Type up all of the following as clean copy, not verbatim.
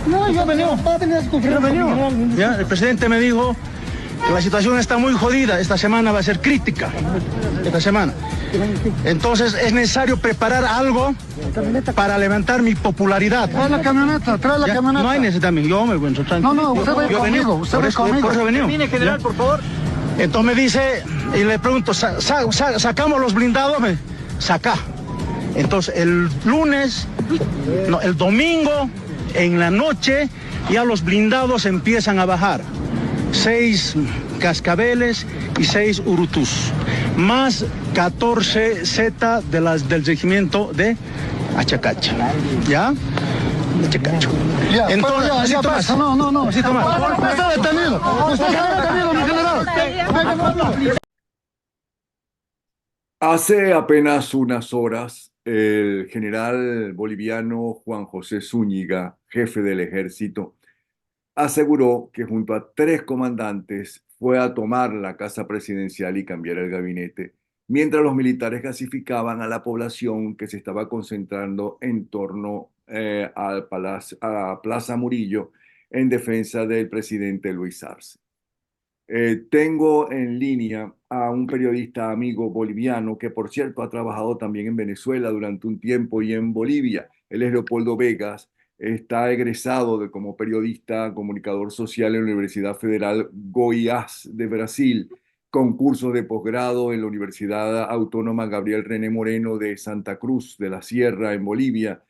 No, yo venía. Ya, el presidente me dijo que la situación está muy jodida, esta semana va a ser crítica, esta semana. Entonces es necesario preparar algo para levantar mi popularidad. Trae la camioneta, trae la camioneta. No hay necesidad, yo me encuentro tranquilo. No, usted ve conmigo, usted ve conmigo. Por eso he venido. Termine, general, por favor. Entonces me dice, y le pregunto, ¿sacamos los blindados? Saca. Entonces el lunes, no, el domingo, en la noche, ya los blindados empiezan a bajar. 6 cascabeles y 6 urutús, más 14 Z del regimiento de Achacacha. ¿Ya? Achacacho. Ya, entonces, ya pasa. No. Usted está detenido. Usted está detenido, mi general. Hace apenas unas horas, el general boliviano Juan José Zúñiga, jefe del ejército, aseguró que junto a 3 comandantes fue a tomar la casa presidencial y cambiar el gabinete, mientras los militares gasificaban a la población que se estaba concentrando en torno a Plaza Murillo en defensa del presidente Luis Arce. Tengo en línea a un periodista amigo boliviano que, por cierto, ha trabajado también en Venezuela durante un tiempo y en Bolivia. Él es Leopoldo Vegas, está egresado como periodista, comunicador social en la Universidad Federal Goiás de Brasil, con cursos de posgrado en la Universidad Autónoma Gabriel René Moreno de Santa Cruz de la Sierra en Bolivia.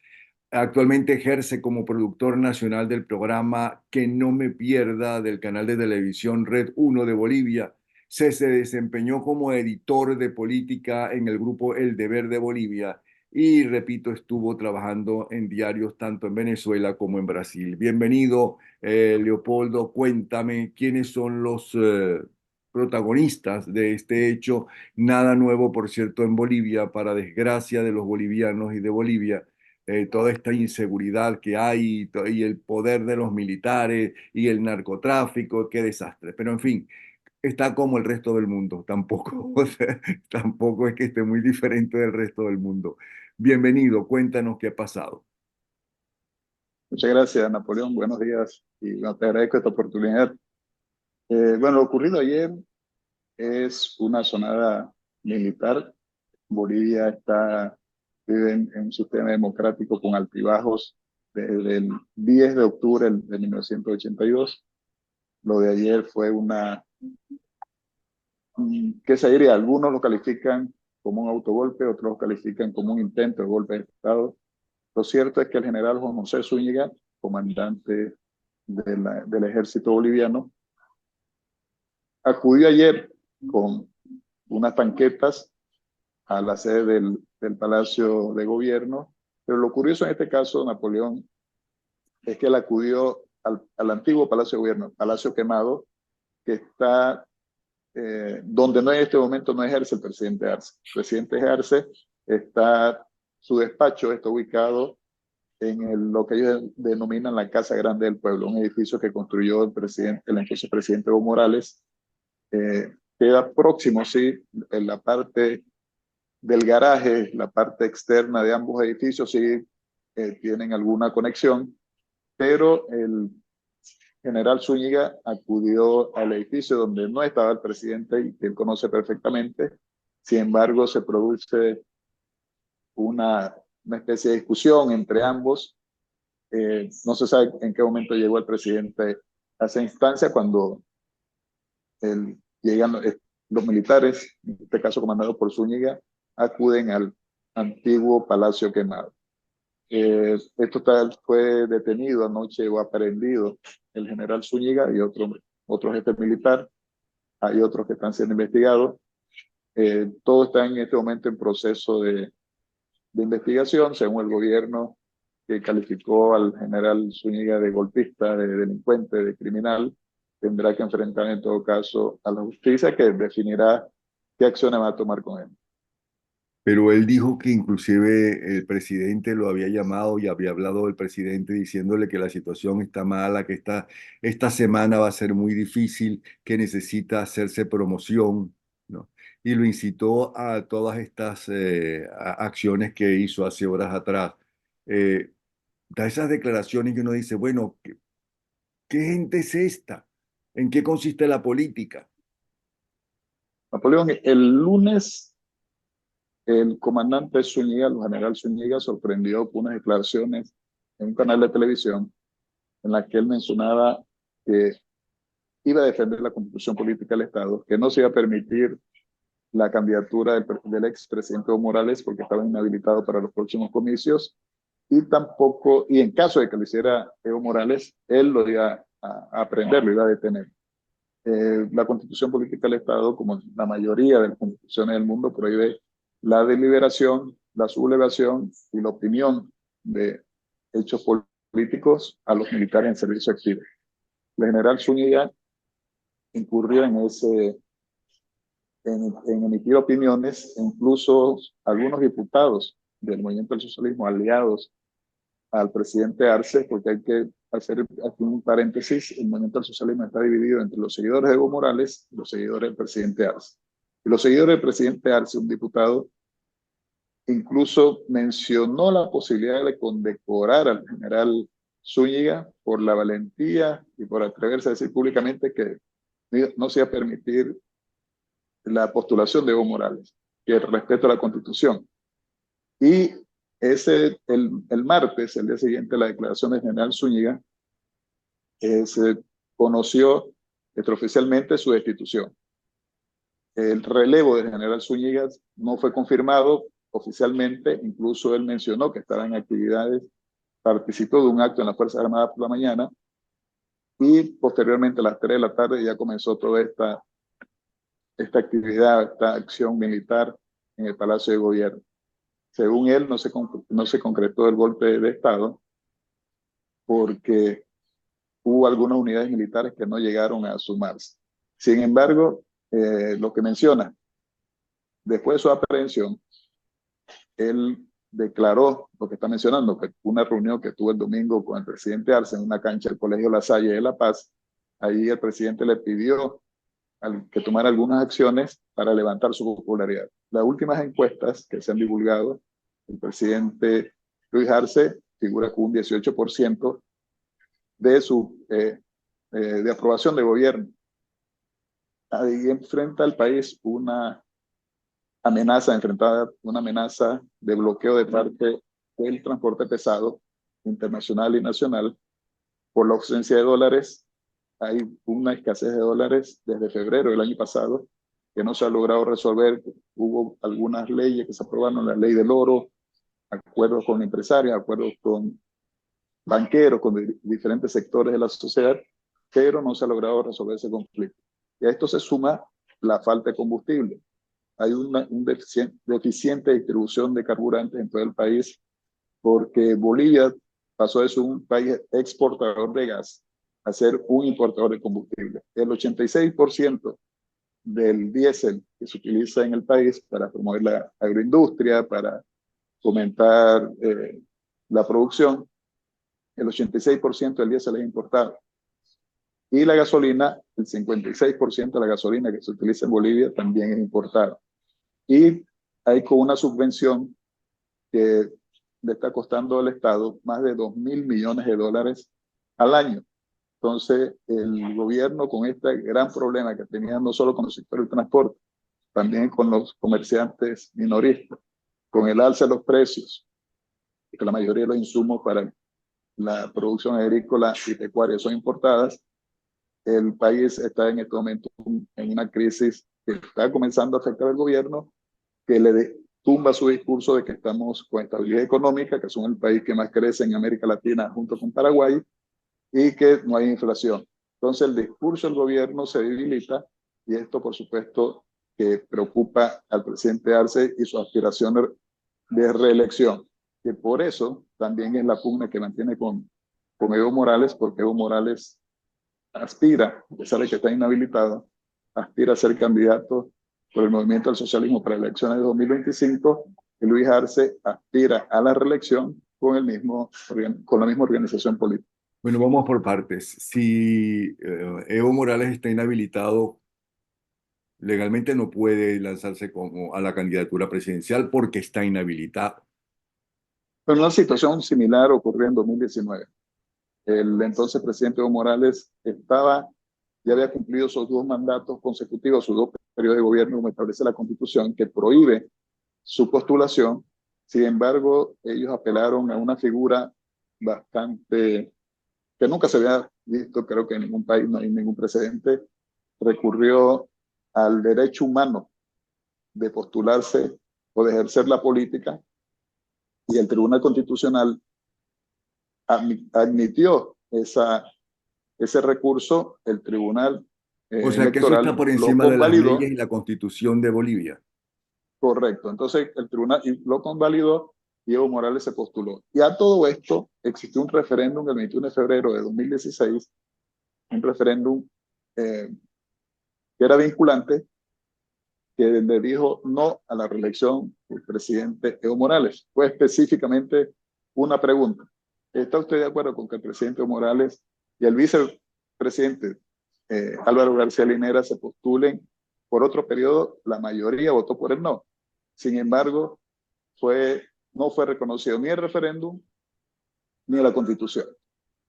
Actualmente ejerce como productor nacional del programa Que no me pierda del canal de televisión Red 1 de Bolivia. Se desempeñó como editor de política en el grupo El Deber de Bolivia y, repito, estuvo trabajando en diarios tanto en Venezuela como en Brasil. Bienvenido, Leopoldo. Cuéntame quiénes son los protagonistas de este hecho. Nada nuevo, por cierto, en Bolivia, para desgracia de los bolivianos y de Bolivia. Toda esta inseguridad que hay y el poder de los militares y el narcotráfico, qué desastre. Pero en fin, está como el resto del mundo, tampoco, o sea, tampoco es que esté muy diferente del resto del mundo. Bienvenido, cuéntanos qué ha pasado. Muchas gracias, Napoleón. Buenos días y bueno, te agradezco esta oportunidad. Bueno, lo ocurrido ayer es una sonada militar. Bolivia vive en un sistema democrático con altibajos desde el 10 de octubre de 1982. Lo de ayer fue ¿qué se diría? Algunos lo califican como un autogolpe, otros lo califican como un intento de golpe de Estado. Lo cierto es que el general Juan José Zúñiga, comandante del ejército boliviano, acudió ayer con unas tanquetas a la sede del Palacio de Gobierno, pero lo curioso en este caso, Napoleón, es que él acudió al antiguo Palacio de Gobierno, Palacio Quemado, que está donde no en este momento no ejerce el presidente Arce. El presidente Arce su despacho está ubicado en lo que ellos denominan la Casa Grande del Pueblo, un edificio que construyó el entonces presidente Evo Morales. Queda próximo, sí, en la parte del garaje, la parte externa de ambos edificios, sí, tienen alguna conexión, pero el general Zúñiga acudió al edificio donde no estaba el presidente y que él conoce perfectamente. Sin embargo, se produce una especie de discusión entre ambos. No se sabe en qué momento llegó el presidente a esa instancia, cuando llegan los militares, en este caso comandados por Zúñiga, acuden al antiguo Palacio Quemado. Esto fue detenido anoche o aprehendido el general Zúñiga y otro jefe militar. Hay otros que están siendo investigados. Todo está en este momento en proceso de investigación, según el gobierno, que calificó al general Zúñiga de golpista, de delincuente, de criminal. Tendrá que enfrentar en todo caso a la justicia, que definirá qué acciones va a tomar con él. Pero él dijo que inclusive el presidente lo había llamado y había hablado del presidente diciéndole que la situación está mala, que esta semana va a ser muy difícil, que necesita hacerse promoción, ¿no? Y lo incitó a todas estas acciones que hizo hace horas atrás. da esas declaraciones que uno dice, bueno, ¿qué gente es esta? ¿En qué consiste la política? Napoleón, el lunes el comandante Zúñiga, el general Zúñiga, sorprendió con unas declaraciones en un canal de televisión en la que él mencionaba que iba a defender la constitución política del Estado, que no se iba a permitir la candidatura del expresidente Evo Morales porque estaba inhabilitado para los próximos comicios, y tampoco, y en caso de que lo hiciera Evo Morales, él lo iba a aprender, lo iba a detener. La constitución política del Estado, como la mayoría de las constituciones del mundo, prohíbe la deliberación, la sublevación y la opinión de hechos políticos a los militares en servicio activo. El general Zúñiga incurrió en emitir opiniones, e incluso algunos diputados del movimiento del socialismo aliados al presidente Arce, porque hay que hacer aquí un paréntesis: el movimiento del socialismo está dividido entre los seguidores de Evo Morales y los seguidores del presidente Arce. Y los seguidores del presidente Arce, un diputado, incluso mencionó la posibilidad de condecorar al general Zúñiga por la valentía y por atreverse a decir públicamente que no se iba a permitir la postulación de Evo Morales, que respeto a la Constitución. Y el martes, el día siguiente, la declaración del general Zúñiga, se conoció extraoficialmente su destitución. El relevo del general Zúñiga no fue confirmado oficialmente, incluso él mencionó que estaba en actividades, participó de un acto en las Fuerzas Armadas por la mañana, y posteriormente a las 3 de la tarde ya comenzó toda esta actividad, esta acción militar en el Palacio de Gobierno. Según él, no se concretó el golpe de Estado porque hubo algunas unidades militares que no llegaron a sumarse. Sin embargo, lo que menciona, después de su aprehensión, él declaró lo que está mencionando, que una reunión que tuvo el domingo con el presidente Arce en una cancha del Colegio La Salle de La Paz. Ahí el presidente le pidió que tomara algunas acciones para levantar su popularidad. Las últimas encuestas que se han divulgado, el presidente Luis Arce figura con un 18% de aprobación de gobierno. Ahí enfrenta al país una amenaza de bloqueo de parte del transporte pesado internacional y nacional por la ausencia de dólares. Hay una escasez de dólares desde febrero del año pasado que no se ha logrado resolver. Hubo algunas leyes que se aprobaron, la ley del oro, acuerdos con empresarios, acuerdos con banqueros, con diferentes sectores de la sociedad, pero no se ha logrado resolver ese conflicto. Y a esto se suma la falta de combustible. Hay una deficiente distribución de carburantes en todo el país, porque Bolivia pasó de ser un país exportador de gas a ser un importador de combustible. El 86% del diésel que se utiliza en el país para promover la agroindustria, para fomentar la producción, el 86% del diésel es importado. Y la gasolina, el 56% de la gasolina que se utiliza en Bolivia también es importada. Y hay con una subvención que le está costando al Estado más de 2.000 millones de dólares al año. Entonces, el gobierno, con este gran problema que tenía no solo con el sector del transporte, también con los comerciantes minoristas, con el alza de los precios, que la mayoría de los insumos para la producción agrícola y pecuaria son importadas, el país está en este momento en una crisis que está comenzando a afectar al gobierno, que le tumba su discurso de que estamos con estabilidad económica, que son el país que más crece en América Latina junto con Paraguay, y que no hay inflación. Entonces el discurso del gobierno se debilita, y esto por supuesto que preocupa al presidente Arce y su aspiración de reelección, que por eso también es la pugna que mantiene con Evo Morales, porque Evo Morales aspira, a pesar de que está inhabilitado, aspira a ser candidato por el movimiento del socialismo para las elecciones de 2025, y Luis Arce aspira a la reelección con la misma organización política. Bueno, vamos por partes. Si Evo Morales está inhabilitado, legalmente no puede lanzarse como a la candidatura presidencial porque está inhabilitado. Pero una situación similar ocurrió en 2019. El entonces presidente Evo Morales ya había cumplido sus 2 mandatos consecutivos, sus 2 periodos de gobierno, como establece la Constitución, que prohíbe su postulación. Sin embargo, ellos apelaron a una figura bastante que nunca se había visto, creo que en ningún país no hay ningún precedente, recurrió al derecho humano de postularse o de ejercer la política, y el Tribunal Constitucional admitió ese recurso. El Tribunal O sea que eso está Electoral por lo encima de las convalidó. leyes y la Constitución de Bolivia. Correcto. Entonces el tribunal lo convalidó y Evo Morales se postuló. Y a todo esto existió un referéndum el 21 de febrero de 2016, un referéndum que era vinculante, que le dijo no a la reelección del presidente Evo Morales. Fue específicamente una pregunta: ¿está usted de acuerdo con que el presidente Evo Morales y el vicepresidente Álvaro García Linera se postulen por otro periodo? La mayoría votó por el no. Sin embargo, no fue reconocido ni el referéndum ni la Constitución.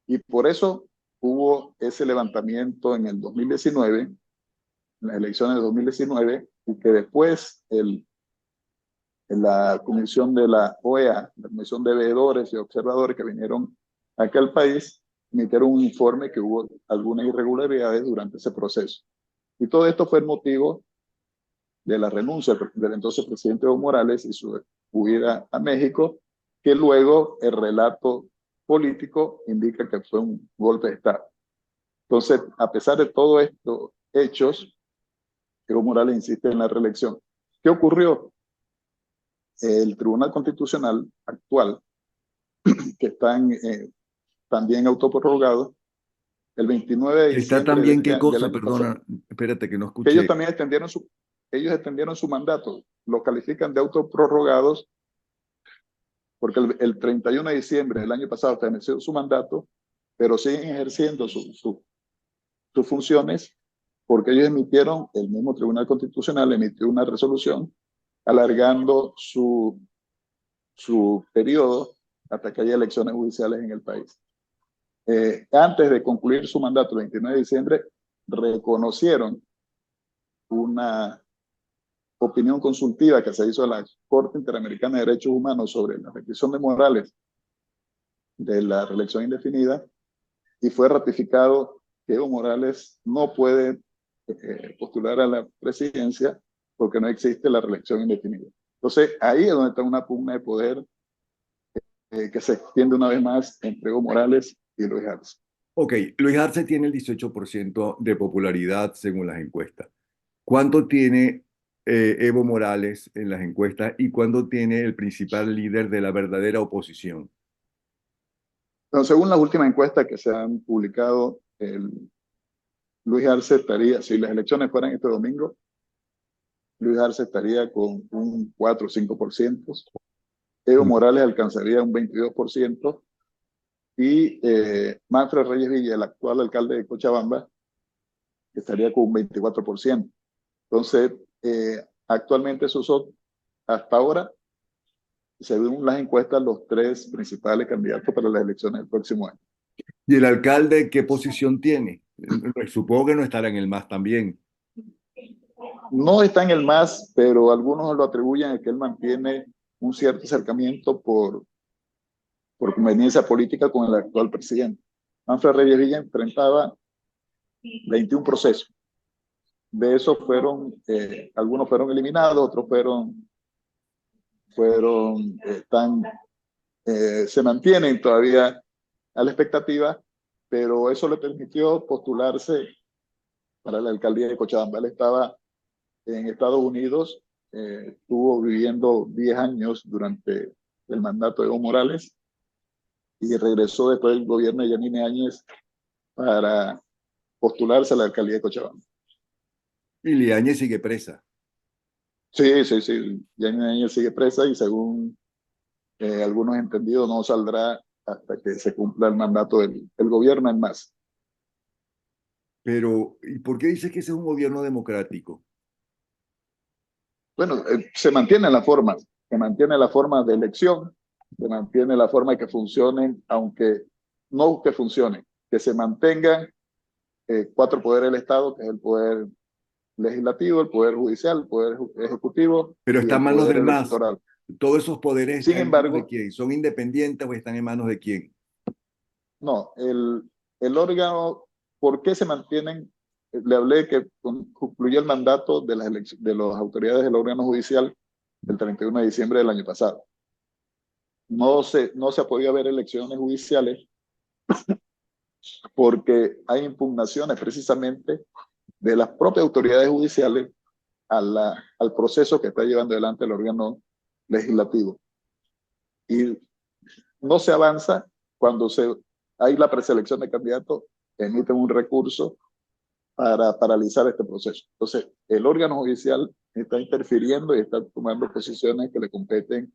Y por eso hubo ese levantamiento en el 2019, en las elecciones de 2019, y que después en la comisión de la OEA, la comisión de veedores y observadores que vinieron acá al país, emitieron un informe que hubo algunas irregularidades durante ese proceso. Y todo esto fue el motivo de la renuncia del entonces presidente Evo Morales y su huida a México, que luego el relato político indica que fue un golpe de Estado. Entonces, a pesar de todos estos hechos, Evo Morales insiste en la reelección. ¿Qué ocurrió? El Tribunal Constitucional actual, que están también autoprorrogados, el 29 de ¿Está diciembre también qué del cosa? año pasado, Perdona, espérate que no que ellos escuché. también extendieron su mandato, lo califican de autoprorrogados, porque el 31 de diciembre del año pasado terminó su mandato, pero siguen ejerciendo sus funciones, porque ellos emitieron, el mismo Tribunal Constitucional emitió una resolución alargando su periodo hasta que haya elecciones judiciales en el país. Antes de concluir su mandato, el 29 de diciembre, reconocieron una opinión consultiva que se hizo a la Corte Interamericana de Derechos Humanos sobre la requisición de Morales de la reelección indefinida, y fue ratificado que Evo Morales no puede postular a la presidencia porque no existe la reelección indefinida. Entonces, ahí es donde está una pugna de poder que se extiende una vez más entre Evo Morales y Luis Arce. Ok, Luis Arce tiene el 18% de popularidad según las encuestas. ¿Cuánto tiene Evo Morales en las encuestas y cuánto tiene el principal líder de la verdadera oposición? Entonces, según las últimas encuestas que se han publicado, Luis Arce estaría, si las elecciones fueran este domingo, Luis Arce estaría con un 4 o 5%. Evo Morales alcanzaría un 22%, y Manfred Reyes Villa, el actual alcalde de Cochabamba, estaría con un 24%. Entonces, actualmente esos son, hasta ahora, según las encuestas, los 3 principales candidatos para las elecciones del próximo año. ¿Y el alcalde qué posición tiene? Supongo que no estará en el MAS también. No está en el MAS, pero algunos lo atribuyen a que él mantiene un cierto acercamiento por conveniencia política con el actual presidente. Manfred Reyes Villa enfrentaba 21 procesos. De esos algunos fueron eliminados, otros se mantienen todavía a la expectativa, pero eso le permitió postularse para la alcaldía de Cochabamba. Él estaba en Estados Unidos, estuvo viviendo 10 años durante el mandato de Evo Morales y regresó después del gobierno de Yanine Áñez para postularse a la alcaldía de Cochabamba. Y Liañez sigue presa. Sí. Yanine Áñez sigue presa y según algunos entendidos no saldrá hasta que se cumpla el mandato del gobierno en más. Pero, ¿y por qué dices que ese es un gobierno democrático? Bueno, se mantiene la forma de elección, se mantiene la forma de que funcionen, aunque no que funcionen, que se mantengan cuatro poderes del Estado, que es el poder legislativo, el poder judicial, el poder ejecutivo Pero y está en el manos poder del MAS. electoral. ¿Todos esos poderes Sin están en manos de embargo, quién? ¿Son independientes o están en manos de quién? no, el órgano, ¿por qué se mantienen? Le hablé que concluyó el mandato de de las autoridades del órgano judicial el 31 de diciembre del año pasado. No se ha podido haber elecciones judiciales porque hay impugnaciones precisamente de las propias autoridades judiciales al proceso que está llevando adelante el órgano legislativo. Y no se avanza cuando hay la preselección de candidatos, emiten un recurso para paralizar este proceso. Entonces, el órgano judicial está interfiriendo y está tomando posiciones que le competen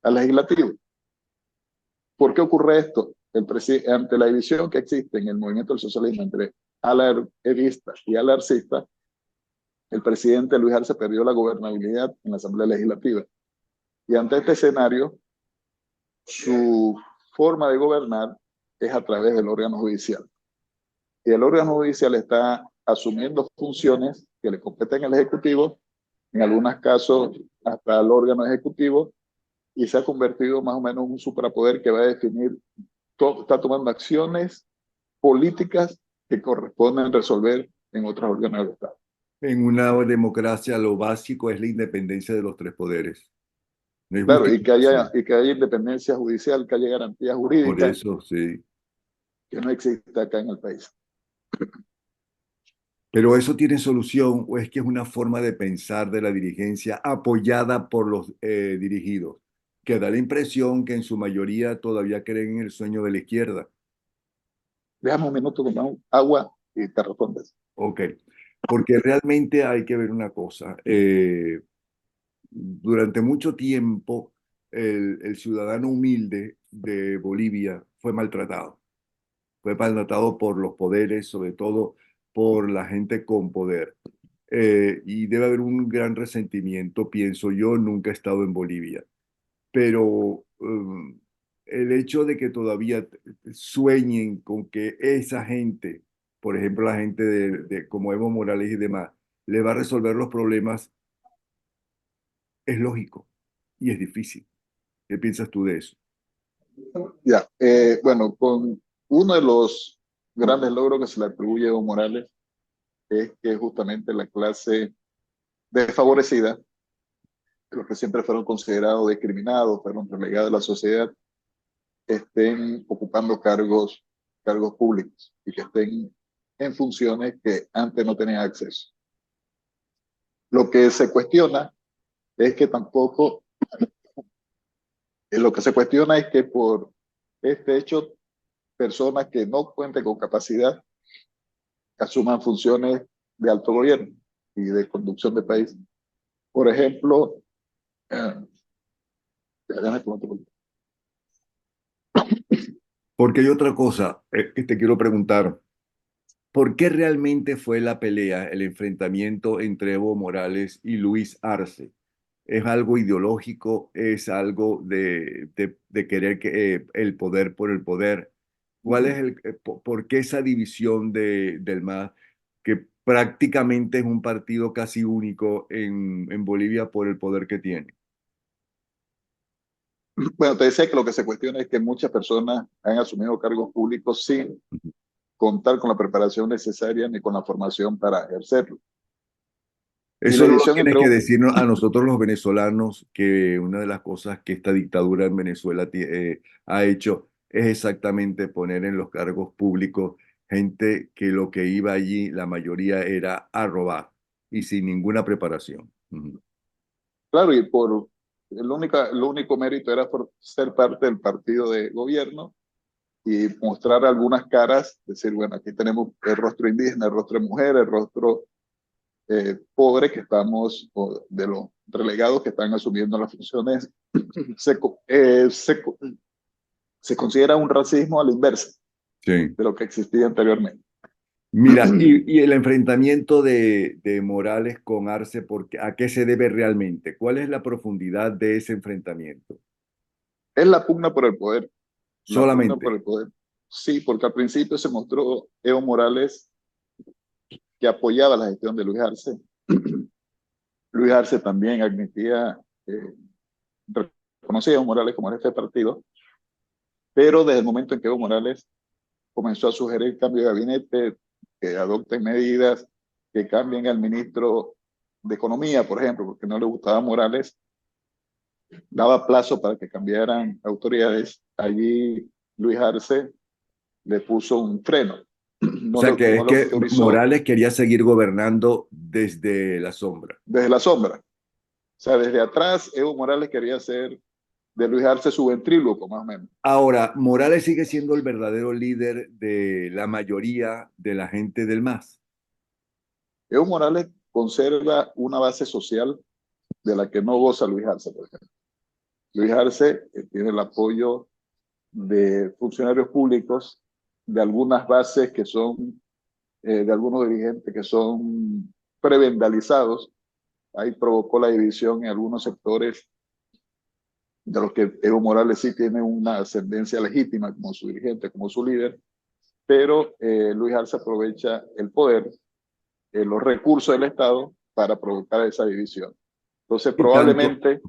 al legislativo. ¿Por qué ocurre esto? Ante la división que existe en el movimiento del socialismo entre ala evista y ala arcista, el presidente Luis Arce perdió la gobernabilidad en la Asamblea Legislativa. Y ante este escenario, su forma de gobernar es a través del órgano judicial. Y el órgano judicial está asumiendo funciones que le competen al Ejecutivo, en algunos casos hasta al órgano ejecutivo, y se ha convertido más o menos en un suprapoder que va a definir, está tomando acciones políticas que corresponden resolver en otros órganos del Estado. En una democracia lo básico es la independencia de los tres poderes. No hay Claro, justificación. y que haya independencia judicial, que haya garantías Por jurídicas, eso, sí. que no existe acá en el país. Pero eso tiene solución o es que es una forma de pensar de la dirigencia apoyada por los dirigidos, que da la impresión que en su mayoría todavía creen en el sueño de la izquierda. Déjame un minuto con agua y te respondes. Ok, porque realmente hay que ver una cosa. Durante mucho tiempo el ciudadano humilde de Bolivia fue maltratado. Fue maltratado por los poderes, sobre todo por la gente con poder. Y debe haber un gran resentimiento, pienso yo, nunca he estado en Bolivia, pero el hecho de que todavía sueñen con que esa gente, por ejemplo la gente como Evo Morales y demás, le va a resolver los problemas, es lógico y es difícil. ¿Qué piensas tú de eso? Ya, bueno, con uno de los grandes logros que se le atribuye a Evo Morales es que justamente la clase desfavorecida, los que siempre fueron considerados discriminados, fueron relegados de la sociedad, estén ocupando cargos públicos y que estén en funciones que antes no tenían acceso. Lo que se cuestiona es que tampoco, lo que se cuestiona es que por este hecho, personas que no cuenten con capacidad asuman funciones de alto gobierno y de conducción del país. Por ejemplo, eh, Porque hay otra cosa que te quiero preguntar. ¿Por qué realmente fue la pelea, el enfrentamiento entre Evo Morales y Luis Arce? ¿Es algo ideológico? ¿Es algo de querer el poder por el poder? ¿Cuál es por qué esa división del MAS, que prácticamente es un partido casi único en Bolivia por el poder que tiene? bueno, te decía que lo que se cuestiona es que muchas personas han asumido cargos públicos sin contar con la preparación necesaria ni con la formación para ejercerlo. Y la Eso no lo división tienes entre... que decirnos a nosotros los venezolanos, que una de las cosas que esta dictadura en Venezuela ha hecho es exactamente poner en los cargos públicos gente que lo que iba allí, la mayoría era a robar y sin ninguna preparación. Ujú. Claro, y por el único mérito era por ser parte del partido de gobierno y mostrar algunas caras, decir, bueno, aquí tenemos el rostro indígena, el rostro de mujer, el rostro pobre que estamos, o de los relegados que están asumiendo las funciones, se, se considera un racismo a la inversa Sí. de lo que existía anteriormente. Mira, y el enfrentamiento de Morales con Arce, ¿a qué se debe realmente? ¿Cuál es la profundidad de ese enfrentamiento? Es la pugna por el poder. La pugna por solamente. el poder. Sí, porque al principio se mostró Evo Morales que apoyaba la gestión de Luis Arce. Luis Arce también admitía, reconocía a Evo Morales como jefe de partido, pero desde el momento en que Evo Morales comenzó a sugerir cambio de gabinete, que adopten medidas, que cambien al ministro de Economía, por ejemplo, porque no le gustaba Morales, daba plazo para que cambiaran autoridades. Allí Luis Arce le puso un freno. O No, sea que es no lo que autorizó Morales quería seguir gobernando desde la sombra. desde la sombra. O sea, desde atrás, Evo Morales quería hacer de Luis Arce su ventríloco, más o menos. Ahora, Morales sigue siendo el verdadero líder de la mayoría de la gente del MAS. Evo Morales conserva una base social de la que no goza Luis Arce, por ejemplo. Luis Arce tiene el apoyo de funcionarios públicos, de algunas bases que son, de algunos dirigentes que son prebendalizados. Ahí provocó la división en algunos sectores de los que Evo Morales sí tiene una ascendencia legítima como su dirigente, como su líder, pero Luis Arce aprovecha el poder, los recursos del Estado para provocar esa división. Entonces, Y tanto,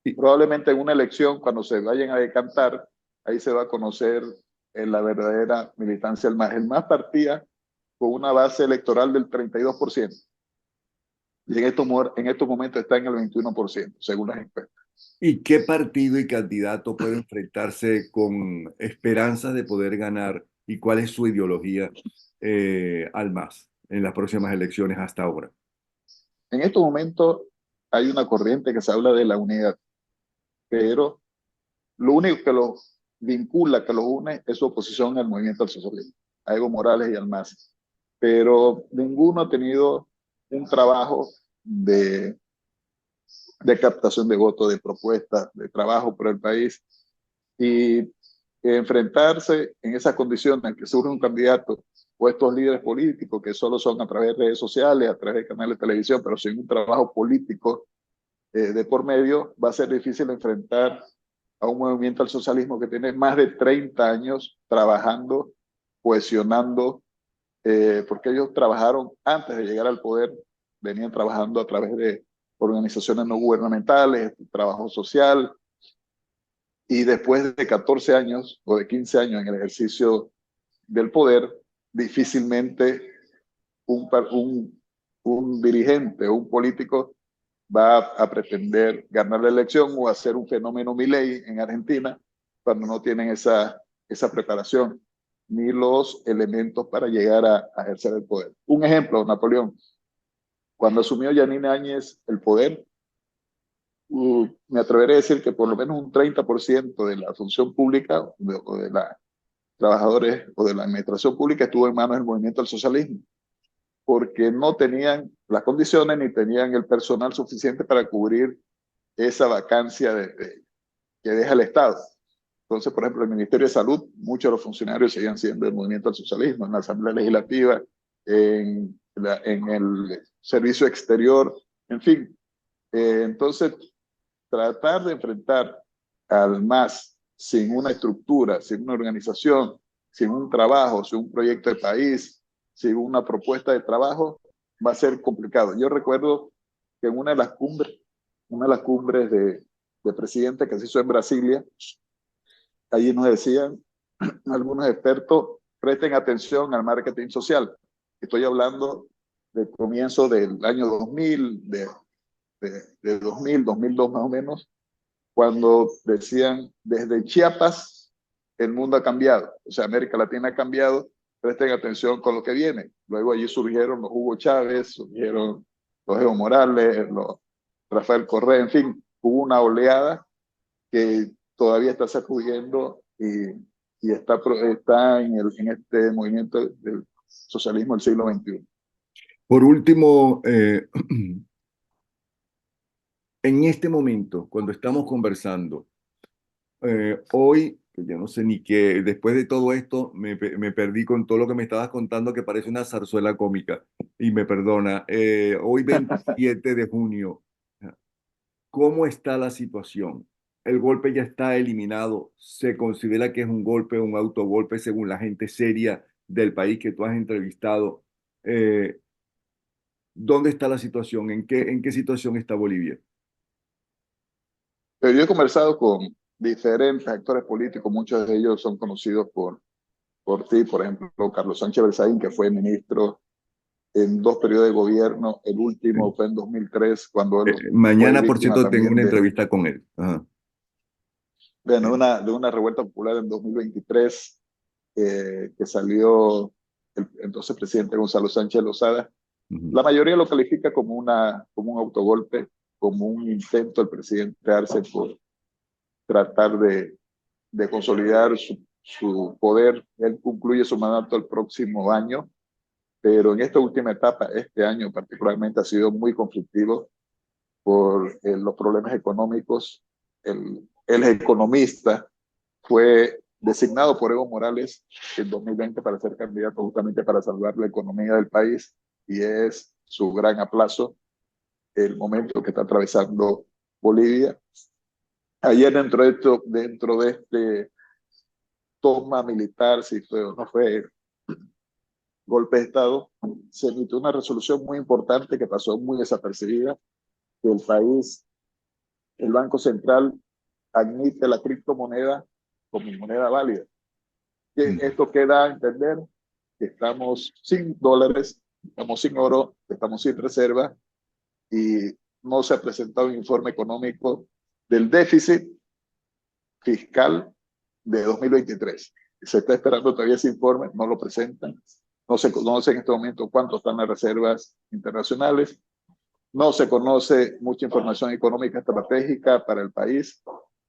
y- probablemente en una elección, cuando se vayan a decantar, ahí se va a conocer la verdadera militancia del MAS. El MAS partía con una base electoral del 32%, y en estos momentos está en el 21%, según las encuestas. ¿Y qué partido y candidato puede enfrentarse con esperanzas de poder ganar? ¿Y cuál es su ideología al MAS en las próximas elecciones hasta ahora? En estos momentos hay una corriente que se habla de la unidad, pero lo único que los vincula, que los une, es su oposición al movimiento al socialismo, a Evo Morales y al MAS. Pero ninguno ha tenido un trabajo de captación de votos, de propuestas, de trabajo por el país. Y enfrentarse en esas condiciones en que surge un candidato o estos líderes políticos que solo son a través de redes sociales, a través de canales de televisión, pero sin un trabajo político de por medio, va a ser difícil enfrentar a un movimiento al socialismo que tiene más de 30 años trabajando, cohesionando, porque ellos trabajaron antes de llegar al poder, venían trabajando a través de organizaciones no gubernamentales, trabajo social, y después de 14 años o de 15 años en el ejercicio del poder, difícilmente un, un dirigente o un político va a pretender ganar la elección o hacer un fenómeno Milei en Argentina cuando no tienen esa preparación ni los elementos para llegar a ejercer el poder. Un ejemplo, Napoleón, cuando asumió Yanine Áñez el poder, me atreveré a decir que por lo menos un 30% de la función pública o de los trabajadores o de la administración pública estuvo en manos del movimiento del socialismo, porque no tenían las condiciones ni tenían el personal suficiente para cubrir esa vacancia que deja el Estado. Entonces, por ejemplo, el Ministerio de Salud, muchos de los funcionarios seguían siendo del movimiento al socialismo, en la Asamblea Legislativa, en el Servicio Exterior, en fin. Entonces, tratar de enfrentar al MAS sin una estructura, sin una organización, sin un trabajo, sin un proyecto de país, sin una propuesta de trabajo, va a ser complicado. Yo recuerdo que en una de las cumbres de presidente que se hizo en Brasilia, allí nos decían algunos expertos, presten atención al marketing social. Estoy hablando del comienzo del año 2000, de 2000, 2002 más o menos, cuando decían, desde Chiapas el mundo ha cambiado, o sea, América Latina ha cambiado, presten atención con lo que viene. Luego allí surgieron los Hugo Chávez, surgieron los Evo Morales, los Rafael Correa, en fin, hubo una oleada que todavía está sacudiendo y está en este movimiento del socialismo del siglo XXI. Por último, en este momento, cuando estamos conversando, hoy, que yo no sé ni qué, después de todo esto, me perdí con todo lo que me estabas contando, que parece una zarzuela cómica, y me perdona. Hoy 27 de junio, ¿cómo está la situación? el golpe ya está eliminado. Se considera que es un golpe, un autogolpe, según la gente seria del país que tú has entrevistado. Eh, ¿Dónde está la situación? En qué situación está Bolivia? Pero yo he conversado con diferentes actores políticos, muchos de ellos son conocidos por ti, por ejemplo, Carlos Sánchez Berzaín, que fue ministro en 2 periodos de gobierno, el último fue en 2003, cuando él fue Mañana, por víctima cierto, tengo también una entrevista con él. Ajá. de una revuelta popular en 2023, que salió el entonces presidente Gonzalo Sánchez Lozada. La mayoría lo califica como como un autogolpe, como un intento del presidente Arce por tratar de consolidar su poder. Él concluye su mandato el próximo año, pero en esta última etapa, este año particularmente, ha sido muy conflictivo por los problemas económicos. El economista fue designado por Evo Morales en 2020 para ser candidato justamente para salvar la economía del país, y es su gran aplazo el momento que está atravesando Bolivia. Ayer dentro de este toma militar, si fue o no fue golpe de Estado, se emitió una resolución muy importante que pasó muy desapercibida, que el país, el Banco Central, admite la criptomoneda como moneda válida. Que esto queda a entender que estamos sin dólares, estamos sin oro, estamos sin reserva, y no se ha presentado un informe económico del déficit fiscal de 2023. Se está esperando todavía ese informe, no lo presentan. No se conoce en este momento cuánto están las reservas internacionales. No se conoce mucha información económica estratégica para el país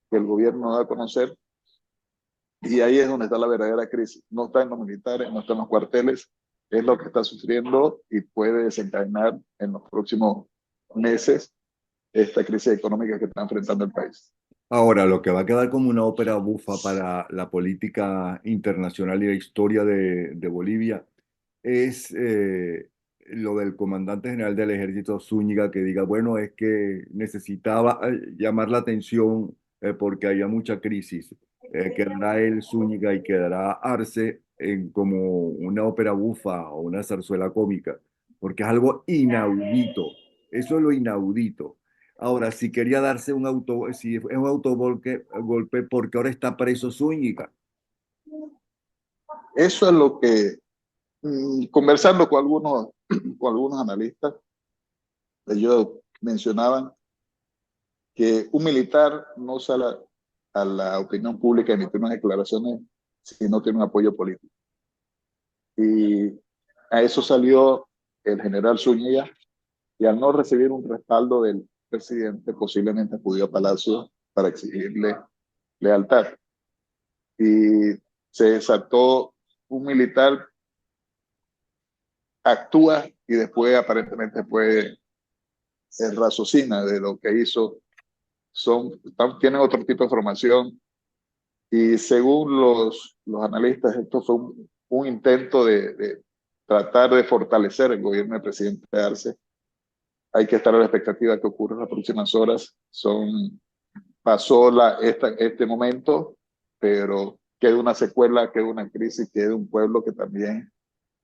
que el gobierno no da a conocer. Y ahí es donde está la verdadera crisis. No está en los militares, no está en los cuarteles, es lo que está sufriendo y puede desencadenar en los próximos meses esta crisis económica que está enfrentando el país. Ahora, lo que va a quedar como una ópera bufa para la política internacional y la historia de Bolivia es lo del comandante general del ejército Zúñiga, que diga, bueno, es que necesitaba llamar la atención porque había mucha crisis. Quedará él Zúñiga y quedará Arce en como una ópera bufa o una zarzuela cómica, porque es algo inaudito. Eso es lo inaudito. Ahora, si quería darse si es un golpe, porque ahora está preso Zúñiga. Eso es lo que, conversando con algunos analistas, ellos mencionaban que un militar no sale a la opinión pública a emitir unas declaraciones si no tiene un apoyo político. Y a eso salió el general Zúñiga, y al no recibir un respaldo del presidente, posiblemente acudió a Palacio para exigirle lealtad. Y se desató un militar, actúa y después aparentemente raciocina de lo que hizo. Tienen otro tipo de información, y según los analistas, esto fue un intento de tratar de fortalecer el gobierno del presidente Arce. Hay que estar a la expectativa de que ocurra en las próximas horas. Pasó este momento, pero queda una secuela, queda una crisis, queda un pueblo que también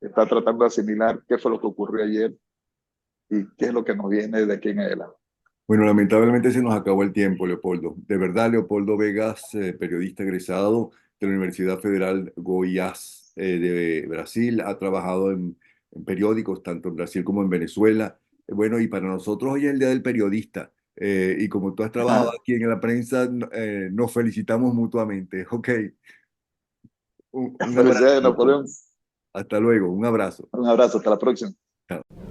está tratando de asimilar qué fue lo que ocurrió ayer y qué es lo que nos viene de aquí en adelante. Bueno, lamentablemente se nos acabó el tiempo, Leopoldo. De verdad, Leopoldo Vegas, periodista egresado de la Universidad Federal Goiás de Brasil, ha trabajado en periódicos tanto en Brasil como en Venezuela. Bueno, y para nosotros hoy es el Día del Periodista. Y como tú has trabajado aquí en la prensa, nos felicitamos mutuamente. Ok, un abrazo, Felicidades, Leopoldo. Napoleón. Hasta luego, un abrazo. Un abrazo, hasta la próxima. Chao.